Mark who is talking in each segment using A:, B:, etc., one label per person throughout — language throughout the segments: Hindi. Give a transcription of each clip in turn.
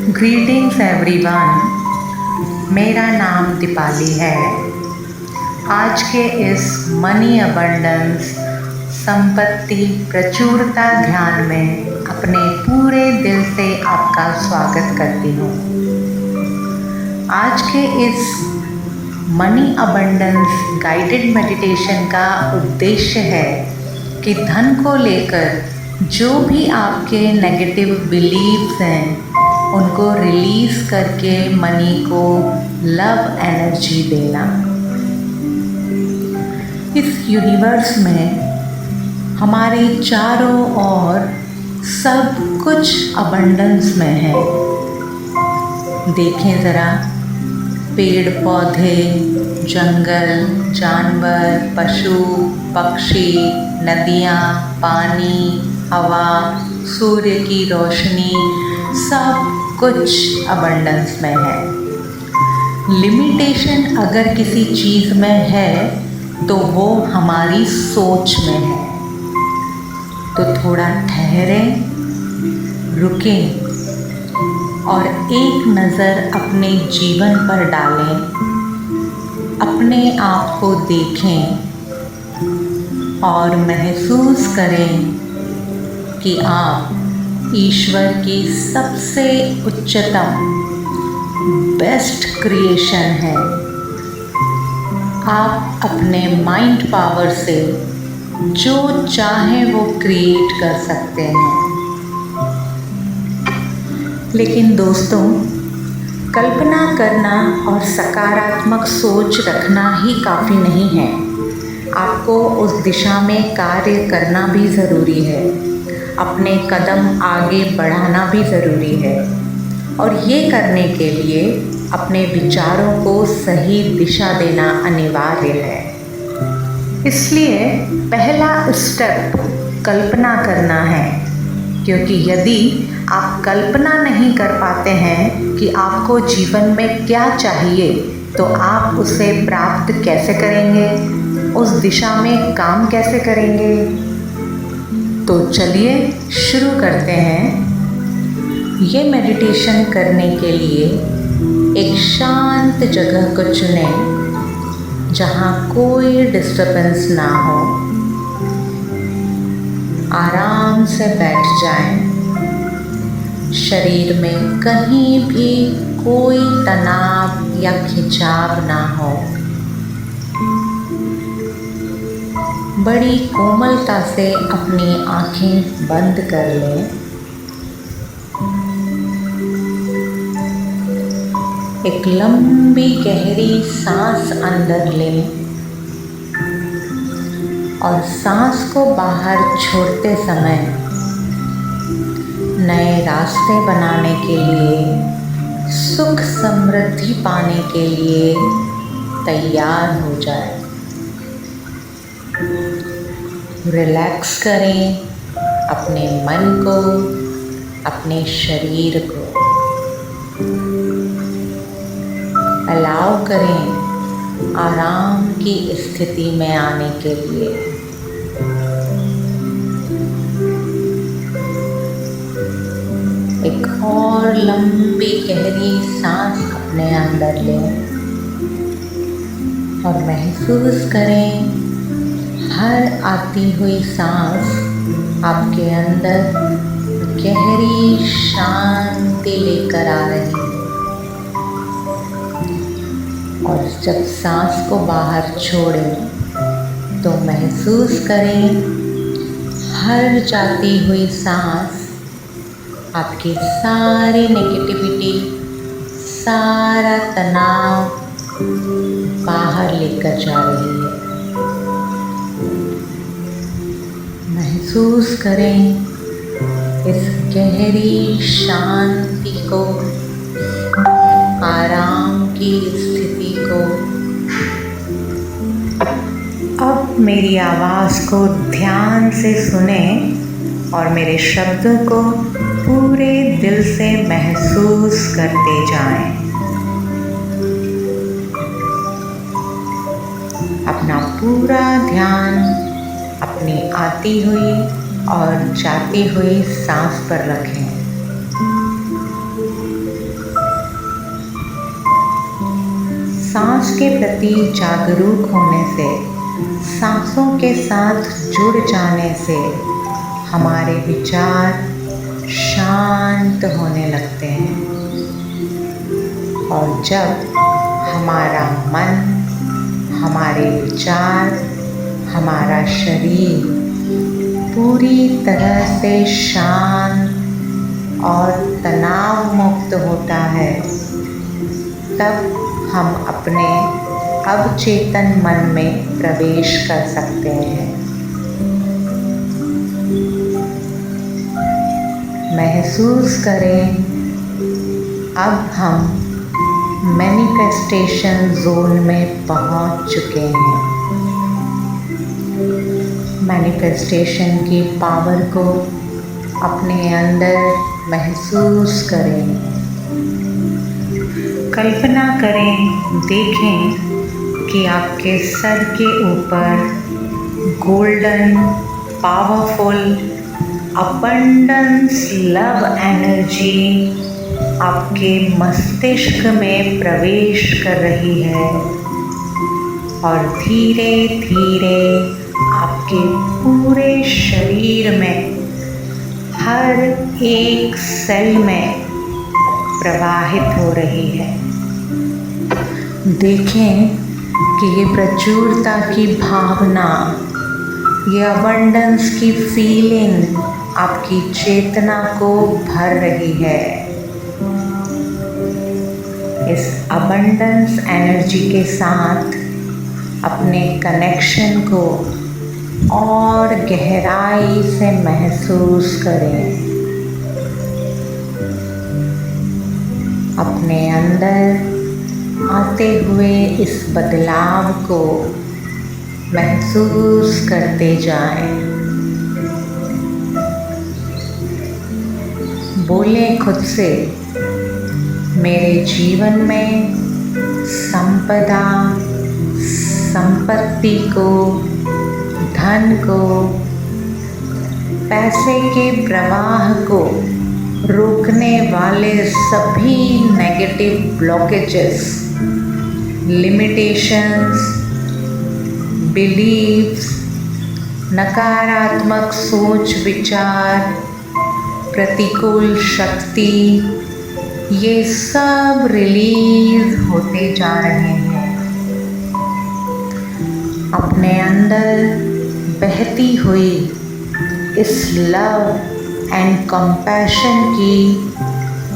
A: ग्रीटिंग्स एवरीवन, मेरा नाम दीपाली है। आज के इस मनी अबंडेंस संपत्ति प्रचुरता ध्यान में अपने पूरे दिल से आपका स्वागत करती हूँ। आज के इस मनी अबंडेंस गाइडेड मेडिटेशन का उद्देश्य है कि धन को लेकर जो भी आपके नेगेटिव बिलीव्स हैं उनको रिलीज़ करके मनी को लव एनर्जी देना। इस यूनिवर्स में हमारे चारों ओर सब कुछ अबंडेंस में है। देखें ज़रा, पेड़ पौधे, जंगल, जानवर, पशु पक्षी, नदियाँ, पानी, हवा, सूर्य की रोशनी, सब कुछ अबंडेंस में है। लिमिटेशन अगर किसी चीज़ में है तो वो हमारी सोच में है। तो थोड़ा ठहरें, रुकें और एक नज़र अपने जीवन पर डालें, अपने आप को देखें और महसूस करें कि आप ईश्वर की सबसे उच्चतम बेस्ट क्रिएशन है। आप अपने माइंड पावर से जो चाहें वो क्रिएट कर सकते हैं। लेकिन दोस्तों, कल्पना करना और सकारात्मक सोच रखना ही काफ़ी नहीं है। आपको उस दिशा में कार्य करना भी ज़रूरी है। अपने कदम आगे बढ़ाना भी ज़रूरी है और ये करने के लिए अपने विचारों को सही दिशा देना अनिवार्य है। इसलिए पहला स्टेप कल्पना करना है, क्योंकि यदि आप कल्पना नहीं कर पाते हैं कि आपको जीवन में क्या चाहिए तो आप उसे प्राप्त कैसे करेंगे, उस दिशा में काम कैसे करेंगे। तो चलिए शुरू करते हैं। ये मेडिटेशन करने के लिए एक शांत जगह को चुनें जहाँ कोई डिस्टर्बेंस ना हो। आराम से बैठ जाएं। शरीर में कहीं भी कोई तनाव या खिंचाव ना हो। बड़ी कोमलता से अपनी आँखें बंद कर लें। एक लंबी गहरी सांस अंदर लें और सांस को बाहर छोड़ते समय नए रास्ते बनाने के लिए, सुख समृद्धि पाने के लिए तैयार हो जाए। रिलैक्स करें अपने मन को, अपने शरीर को। अलाउ करें आराम की स्थिति में आने के लिए। एक और लंबी गहरी सांस अपने अंदर लें और महसूस करें हर आती हुई सांस आपके अंदर गहरी शांति लेकर आ रही है। और जब सांस को बाहर छोड़ें तो महसूस करें हर जाती हुई सांस आपकी सारी नेगेटिविटी, सारा तनाव बाहर लेकर जा रही है। महसूस करें इस गहरी शांति को, आराम की स्थिति को। अब मेरी आवाज़ को ध्यान से सुने और मेरे शब्दों को पूरे दिल से महसूस करते जाएं। अपना पूरा ध्यान अपनी आती हुई और जाती हुई सांस पर रखें। सांस के प्रति जागरूक होने से, सांसों के साथ जुड़ जाने से हमारे विचार शांत होने लगते हैं। और जब हमारा मन, हमारे विचार, हमारा शरीर पूरी तरह से शांत और तनाव मुक्त होता है, तब हम अपने अवचेतन मन में प्रवेश कर सकते हैं। महसूस करें, अब हम मैनिफेस्टेशन जोन में पहुंच चुके हैं। मैनिफेस्टेशन की पावर को अपने अंदर महसूस करें। कल्पना करें, देखें कि आपके सर के ऊपर golden, powerful, abundance love energy आपके मस्तिष्क में प्रवेश कर रही है और धीरे धीरे आपके पूरे शरीर में, हर एक सेल में प्रवाहित हो रही है। देखें कि ये प्रचुरता की भावना, ये अबंडेंस की फीलिंग आपकी चेतना को भर रही है। इस अबंडेंस एनर्जी के साथ अपने कनेक्शन को और गहराई से महसूस करें। अपने अंदर आते हुए इस बदलाव को महसूस करते जाएं। बोलें खुद से, मेरे जीवन में संपदा, संपत्ति को, धन को, पैसे के प्रवाह को रोकने वाले सभी नेगेटिव ब्लॉकेजेस, लिमिटेशंस, बिलीव्स, नकारात्मक सोच विचार, प्रतिकूल शक्ति, ये सब रिलीज होते जा रहे हैं। अपने अंदर बहती हुई इस लव एंड कंपैशन की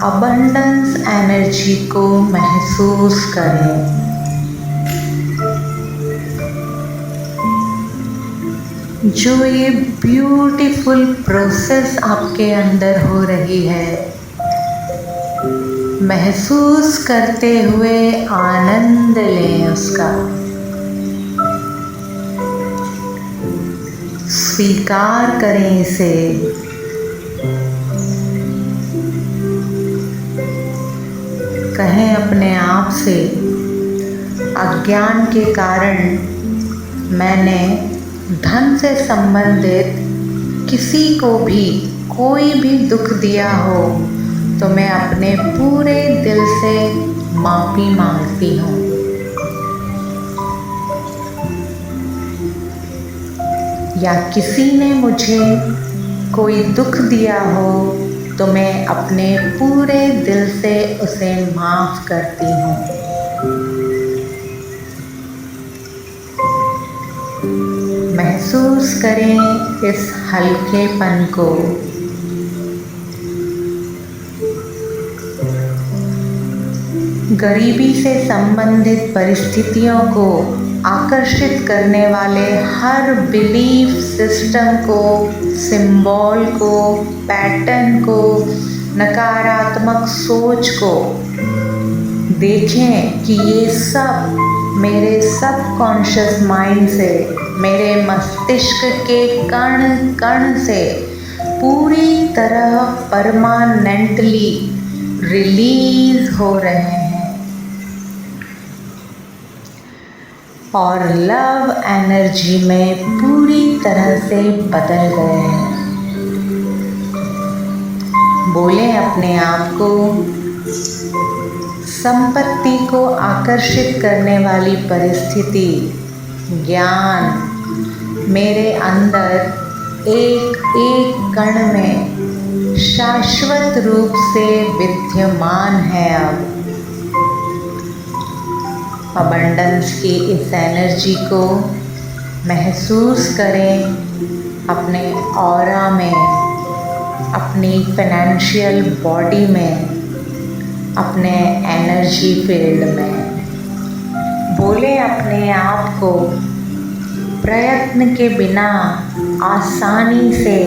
A: अबंडेंस एनर्जी को महसूस करें। जो ये ब्यूटीफुल प्रोसेस आपके अंदर हो रही है, महसूस करते हुए आनंद लें उसका। स्वीकार करें इसे। कहें अपने आप से, अज्ञान के कारण मैंने धन से संबंधित किसी को भी कोई भी दुख दिया हो तो मैं अपने पूरे दिल से माफ़ी मांगती हूँ। या किसी ने मुझे कोई दुख दिया हो तो मैं अपने पूरे दिल से उसे माफ़ करती हूँ। महसूस करें इस हल्केपन को। गरीबी से संबंधित परिस्थितियों को आकर्षित करने वाले हर बिलीफ सिस्टम को, सिंबल को, पैटर्न को, नकारात्मक सोच को देखें कि ये सब मेरे सबकॉन्शियस माइंड से, मेरे मस्तिष्क के कण कण से पूरी तरह परमानेंटली रिलीज हो रहे हैं और लव एनर्जी में पूरी तरह से बदल गए हैं। बोलें अपने आप को, संपत्ति को आकर्षित करने वाली परिस्थिति, ज्ञान मेरे अंदर एक एक कण में शाश्वत रूप से विद्यमान है। अब अबंडेंस की इस एनर्जी को महसूस करें अपने ऑरा में, अपनी फाइनेंशियल बॉडी में, अपने एनर्जी फील्ड में। बोले अपने आप को प्रयत्न के बिना आसानी से,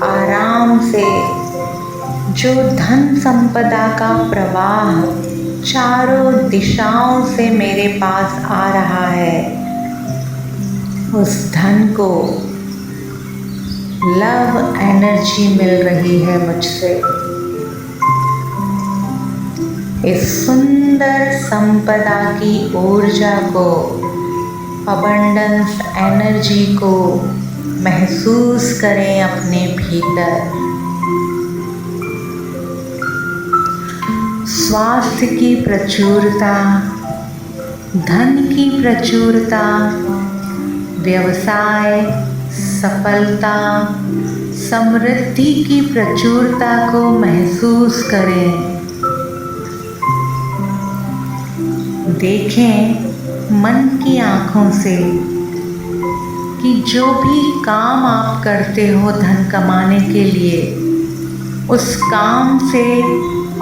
A: आराम से जो धन संपदा का प्रवाह चारों दिशाओं से मेरे पास आ रहा है, उस धन को लव एनर्जी मिल रही है मुझसे। इस सुंदर संपदा की ऊर्जा को, अबंडेंस एनर्जी को महसूस करें अपने भीतर। स्वास्थ्य की प्रचुरता, धन की प्रचुरता, व्यवसाय, सफलता, समृद्धि की प्रचुरता को महसूस करें। देखें मन की आँखों से कि जो भी काम आप करते हो धन कमाने के लिए, उस काम से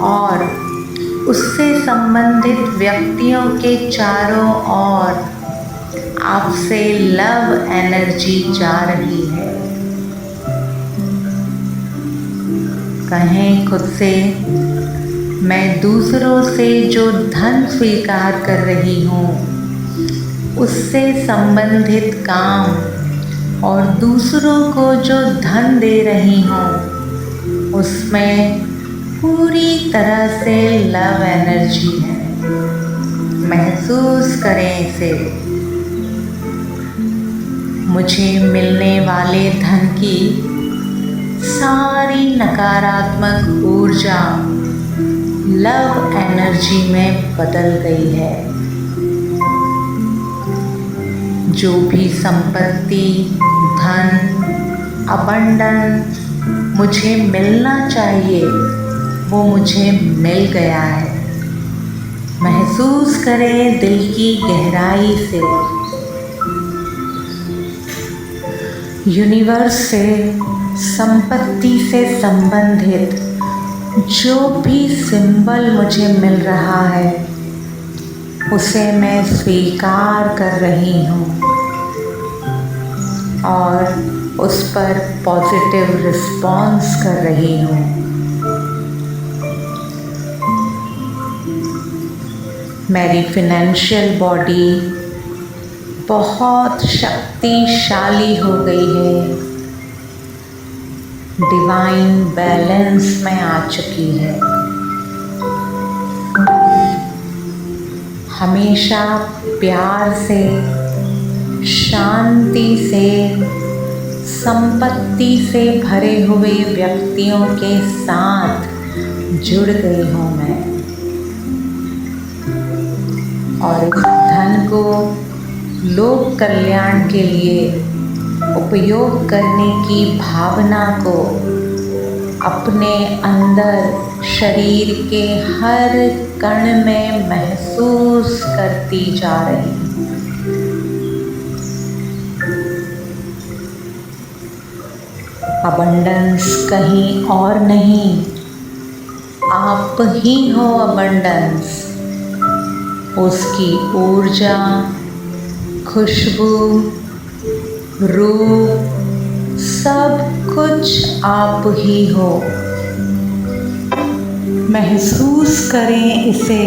A: और उससे संबंधित व्यक्तियों के चारों ओर आपसे लव एनर्जी जा रही है। कहें खुद से, मैं दूसरों से जो धन स्वीकार कर रही हूँ, उससे संबंधित काम और दूसरों को जो धन दे रही हूँ, उसमें पूरी तरह से लव एनर्जी है। महसूस करें इसे। मुझे मिलने वाले धन की सारी नकारात्मक ऊर्जा लव एनर्जी में बदल गई है। जो भी संपत्ति, धन, अबंडेंस मुझे मिलना चाहिए, वो मुझे मिल गया है। महसूस करें दिल की गहराई से। यूनिवर्स से, संपत्ति से संबंधित जो भी सिंबल मुझे मिल रहा है, उसे मैं स्वीकार कर रही हूँ और उस पर पॉजिटिव रिस्पॉन्स कर रही हूँ। मेरी फाइनेंशियल बॉडी बहुत शक्तिशाली हो गई है, डिवाइन बैलेंस में आ चुकी है। हमेशा प्यार से, शांति से, संपत्ति से भरे हुए व्यक्तियों के साथ जुड़ गई हूँ मैं, और इस धन को लोक कल्याण के लिए उपयोग करने की भावना को अपने अंदर शरीर के हर कण में महसूस करती जा रही हूँ। अबंडेंस कहीं और नहीं, आप ही हो अबंडेंस। उसकी ऊर्जा, खुशबू, रूप, सब कुछ आप ही हो। महसूस करें इसे।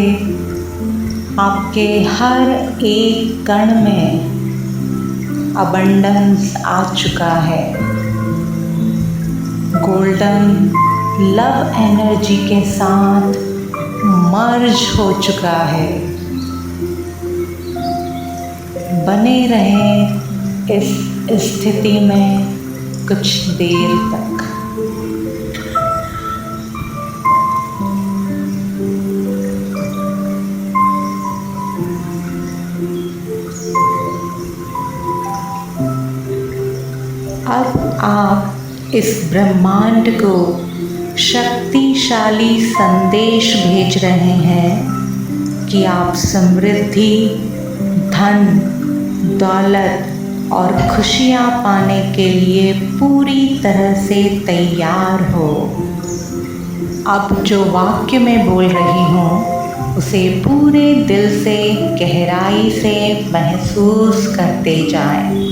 A: आपके हर एक कण में अबंडेंस आ चुका है। गोल्डन लव एनर्जी के साथ मर्ज हो चुका है। बने रहें इस स्थिति में कुछ देर तक। आप इस ब्रह्मांड को शक्तिशाली संदेश भेज रहे हैं कि आप समृद्धि, धन, दौलत और खुशियाँ पाने के लिए पूरी तरह से तैयार हो। अब जो वाक्य मैं बोल रही हूँ उसे पूरे दिल से गहराई से महसूस करते जाएं।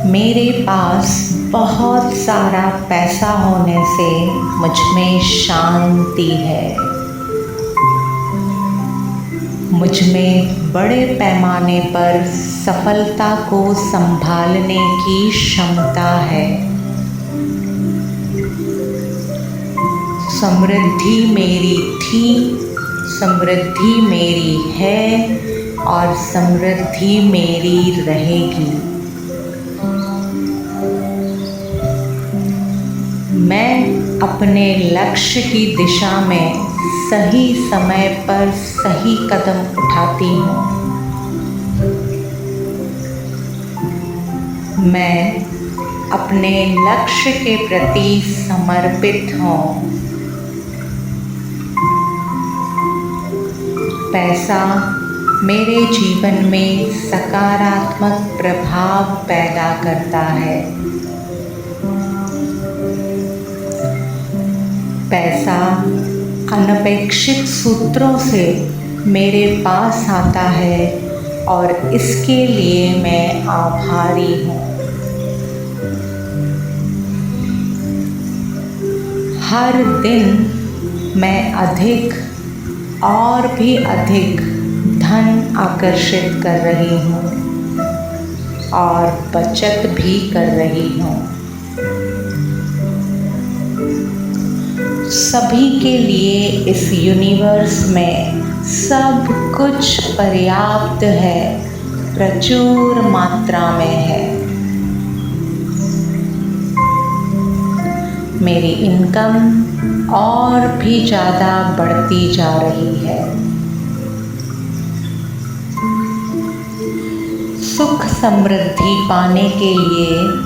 A: मेरे पास बहुत सारा पैसा होने से मुझ में शांति है। मुझ में बड़े पैमाने पर सफलता को संभालने की क्षमता है। समृद्धि मेरी थी, समृद्धि मेरी है और समृद्धि मेरी रहेगी। मैं अपने लक्ष्य की दिशा में सही समय पर सही कदम उठाती हूँ। मैं अपने लक्ष्य के प्रति समर्पित हूँ। पैसा मेरे जीवन में सकारात्मक प्रभाव पैदा करता है। पैसा अनपेक्षित सूत्रों से मेरे पास आता है और इसके लिए मैं आभारी हूँ। हर दिन मैं अधिक और भी अधिक धन आकर्षित कर रही हूँ और बचत भी कर रही हूँ। सभी के लिए इस यूनिवर्स में सब कुछ पर्याप्त है, प्रचुर मात्रा में है। मेरी इनकम और भी ज़्यादा बढ़ती जा रही है। सुख समृद्धि पाने के लिए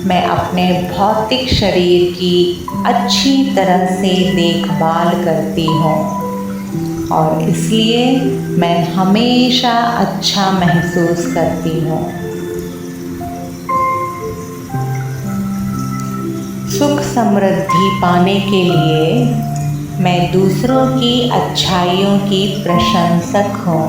A: मैं अपने भौतिक शरीर की अच्छी तरह से देखभाल करती हूँ और इसलिए मैं हमेशा अच्छा महसूस करती हूँ। सुख समृद्धि पाने के लिए मैं दूसरों की अच्छाइयों की प्रशंसक हूँ।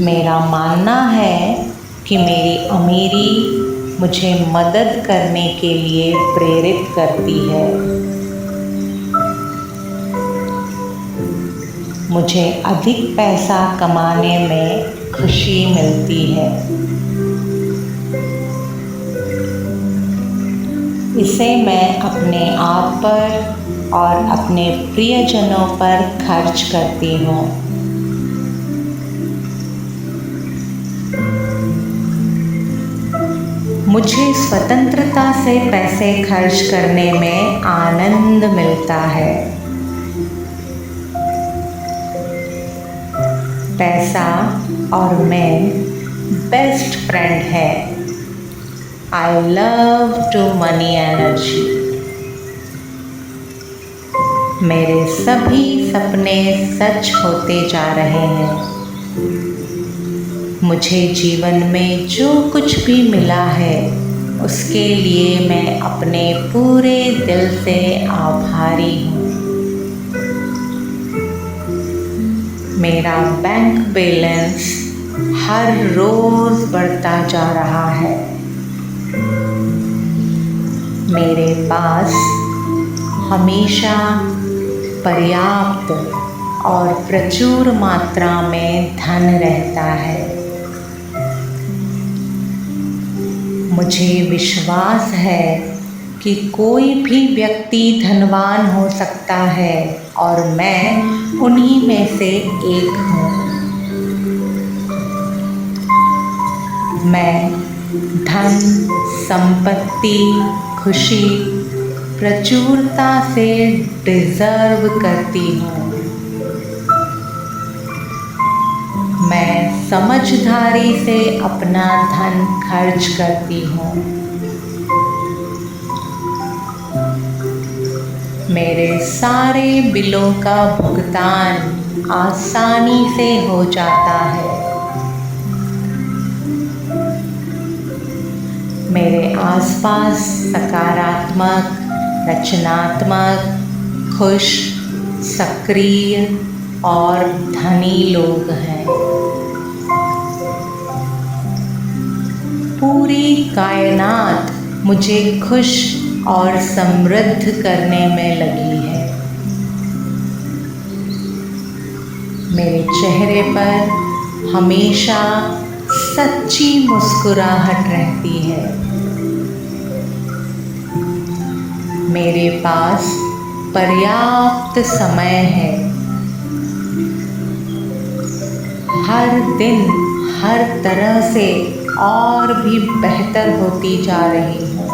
A: मेरा मानना है कि मेरी अमीरी मुझे मदद करने के लिए प्रेरित करती है। मुझे अधिक पैसा कमाने में खुशी मिलती है। इसे मैं अपने आप पर और अपने प्रियजनों पर खर्च करती हूँ। मुझे स्वतंत्रता से पैसे खर्च करने में आनंद मिलता है। पैसा और मैं बेस्ट फ्रेंड है। I love to money energy. मेरे सभी सपने सच होते जा रहे हैं। मुझे जीवन में जो कुछ भी मिला है उसके लिए मैं अपने पूरे दिल से आभारी हूँ। मेरा बैंक बैलेंस हर रोज़ बढ़ता जा रहा है। मेरे पास हमेशा पर्याप्त और प्रचुर मात्रा में धन रहता है। मुझे विश्वास है कि कोई भी व्यक्ति धनवान हो सकता है और मैं उन्हीं में से एक हूँ। मैं धन, संपत्ति, खुशी, प्रचुरता से डिज़र्व करती हूँ। मैं समझदारी से अपना धन खर्च करती हूँ। मेरे सारे बिलों का भुगतान आसानी से हो जाता है। मेरे आसपास सकारात्मक, रचनात्मक, खुश, सक्रिय और धनी लोग हैं। पूरी कायनात मुझे खुश और समृद्ध करने में लगी है। मेरे चेहरे पर हमेशा सच्ची मुस्कुराहट रहती है। मेरे पास पर्याप्त समय है। हर दिन हर तरह से और भी बेहतर होती जा रही हूँ।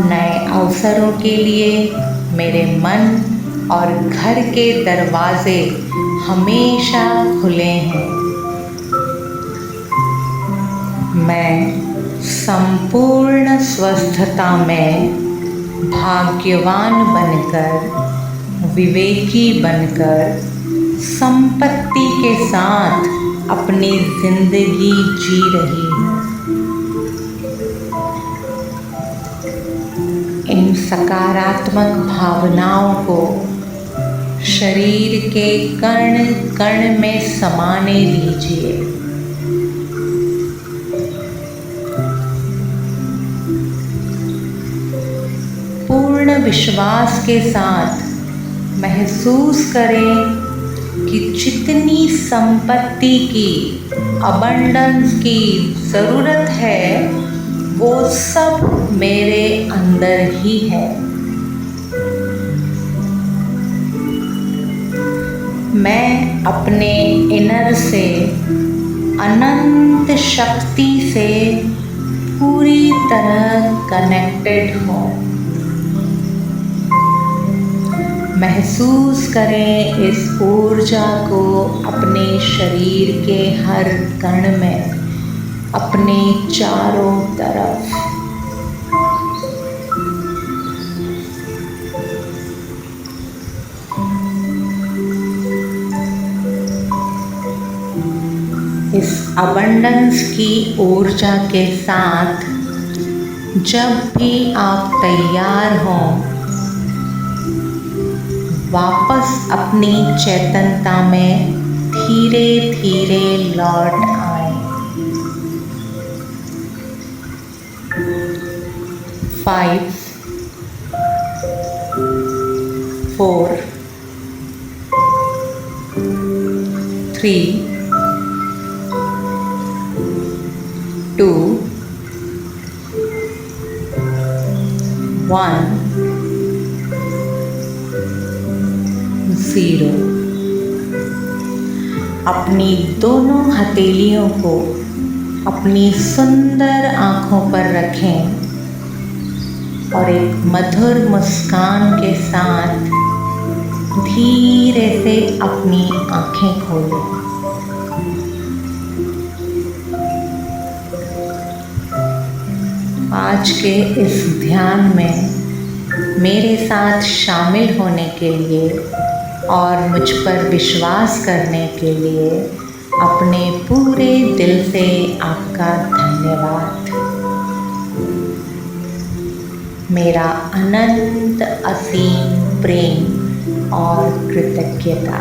A: नए अवसरों के लिए मेरे मन और घर के दरवाजे हमेशा खुले हैं। मैं संपूर्ण स्वस्थता में भाग्यवान बनकर, विवेकी बनकर, संपत्ति के साथ अपनी जिंदगी जी रही हूँ। इन सकारात्मक भावनाओं को शरीर के कण कण में समाने दीजिए। पूर्ण विश्वास के साथ महसूस करें कि जितनी संपत्ति की, अबंडेंस की ज़रूरत है वो सब मेरे अंदर ही है। मैं अपने इनर से, अनंत शक्ति से पूरी तरह कनेक्टेड हूँ। महसूस करें इस ऊर्जा को अपने शरीर के हर कण में, अपने चारों तरफ। इस अबंडेंस की ऊर्जा के साथ जब भी आप तैयार हों, वापस अपनी चेतनता में धीरे धीरे लौट आए। 5, 4, 3, 2, 1, 0। अपनी दोनों हथेलियों को अपनी सुंदर आँखों पर रखें और एक मधुर मुस्कान के साथ धीरे से अपनी आँखें खोलें। आज के इस ध्यान में मेरे साथ शामिल होने के लिए और मुझ पर विश्वास करने के लिए अपने पूरे दिल से आपका धन्यवाद। मेरा अनंत असीम प्रेम और कृतज्ञता।